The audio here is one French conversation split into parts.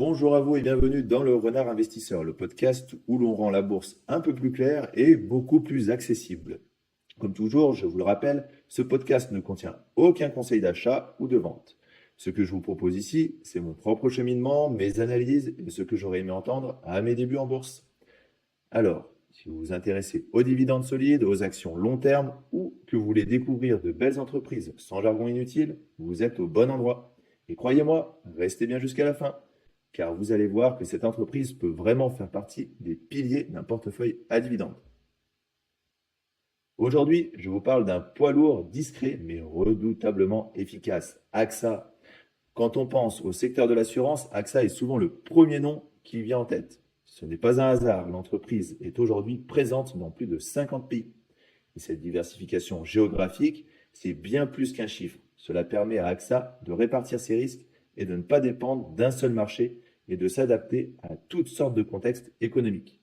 Bonjour à vous et bienvenue dans le Renard Investisseur, le podcast où l'on rend la bourse un peu plus claire et beaucoup plus accessible. Comme toujours, je vous le rappelle, ce podcast ne contient aucun conseil d'achat ou de vente. Ce que je vous propose ici, c'est mon propre cheminement, mes analyses et ce que j'aurais aimé entendre à mes débuts en bourse. Alors, si vous vous intéressez aux dividendes solides, aux actions long terme ou que vous voulez découvrir de belles entreprises sans jargon inutile, vous êtes au bon endroit. Et croyez-moi, restez bien jusqu'à la fin, car vous allez voir que cette entreprise peut vraiment faire partie des piliers d'un portefeuille à dividendes. Aujourd'hui, je vous parle d'un poids lourd discret mais redoutablement efficace, AXA. Quand on pense au secteur de l'assurance, AXA est souvent le premier nom qui vient en tête. Ce n'est pas un hasard, l'entreprise est aujourd'hui présente dans plus de 50 pays. Et cette diversification géographique, c'est bien plus qu'un chiffre. Cela permet à AXA de répartir ses risques et de ne pas dépendre d'un seul marché et de s'adapter à toutes sortes de contextes économiques.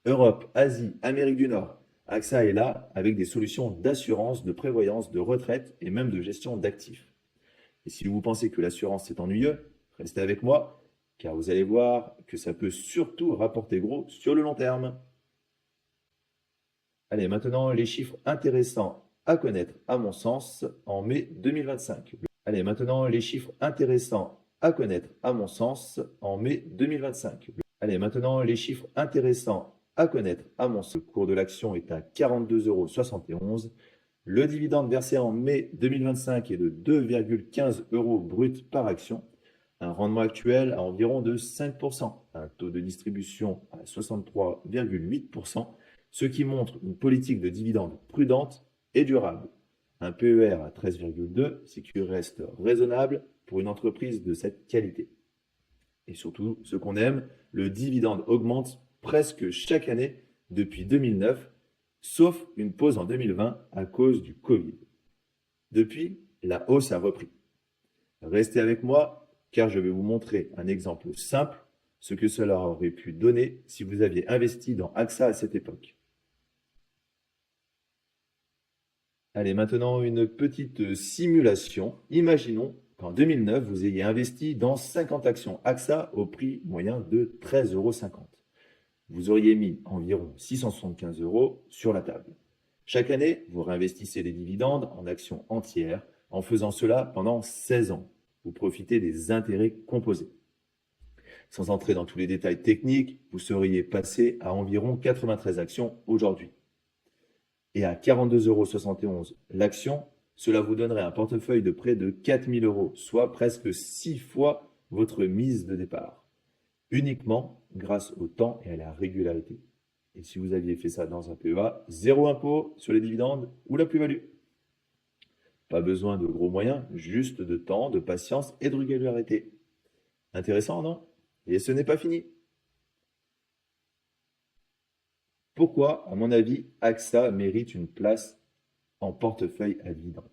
Europe, Asie, Amérique du Nord, AXA est là avec des solutions d'assurance, de prévoyance, de retraite et même de gestion d'actifs. Et si vous pensez que l'assurance c'est ennuyeux, restez avec moi, car vous allez voir que ça peut surtout rapporter gros sur le long terme. Allez, maintenant les chiffres intéressants à connaître à mon sens en mai 2025. Allez, maintenant les chiffres intéressants à connaître à mon sens en mai 2025. Allez, maintenant les chiffres intéressants à connaître à mon sens. Le cours de l'action est à 42,71 €. Le dividende versé en mai 2025 est de 2,15 € brut par action. Un rendement actuel à environ de 5%, un taux de distribution à 63,8%, ce qui montre une politique de dividende prudente et durable. Un PER à 13,2, ce qui reste raisonnable pour une entreprise de cette qualité. Et surtout, ce qu'on aime, le dividende augmente presque chaque année depuis 2009, sauf une pause en 2020 à cause du Covid. Depuis, la hausse a repris. Restez avec moi car je vais vous montrer un exemple simple, ce que cela aurait pu donner si vous aviez investi dans AXA à cette époque. Allez, maintenant une petite simulation. Imaginons qu'en 2009, vous ayez investi dans 50 actions AXA au prix moyen de 13,50 €. Vous auriez mis environ 675 € sur la table. Chaque année, vous réinvestissez les dividendes en actions entières. En faisant cela pendant 16 ans, vous profitez des intérêts composés. Sans entrer dans tous les détails techniques, vous seriez passé à environ 93 actions aujourd'hui. Et à 42,71 € l'action, cela vous donnerait un portefeuille de près de 4 000 €, soit presque 6 fois votre mise de départ, uniquement grâce au temps et à la régularité. Et si vous aviez fait ça dans un PEA, zéro impôt sur les dividendes ou la plus-value. Pas besoin de gros moyens, juste de temps, de patience et de régularité. Intéressant, non? Et ce n'est pas fini. Pourquoi, à mon avis, AXA mérite une place en portefeuille à dividendes?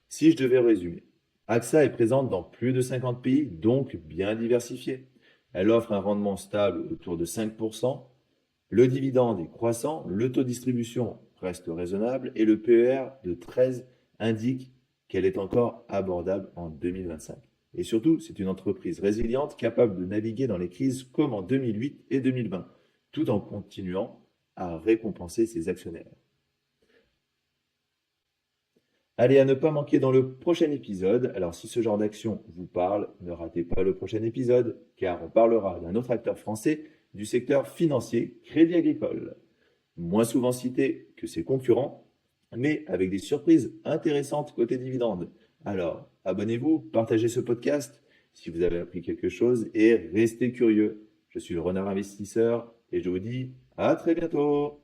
Si je devais résumer, AXA est présente dans plus de 50 pays, donc bien diversifiée. Elle offre un rendement stable autour de 5%. Le dividende est croissant, le taux de distribution reste raisonnable et le PER de 13 indique qu'elle est encore abordable en 2025. Et surtout, c'est une entreprise résiliente capable de naviguer dans les crises comme en 2008 et 2020, tout en continuant à récompenser ses actionnaires. Allez, à ne pas manquer dans le prochain épisode. Alors, si ce genre d'action vous parle, ne ratez pas le prochain épisode, car on parlera d'un autre acteur français du secteur financier, Crédit Agricole. Moins souvent cité que ses concurrents, mais avec des surprises intéressantes côté dividendes. Alors, abonnez-vous, partagez ce podcast si vous avez appris quelque chose et restez curieux. Je suis le Renard Investisseur et je vous dis à très bientôt.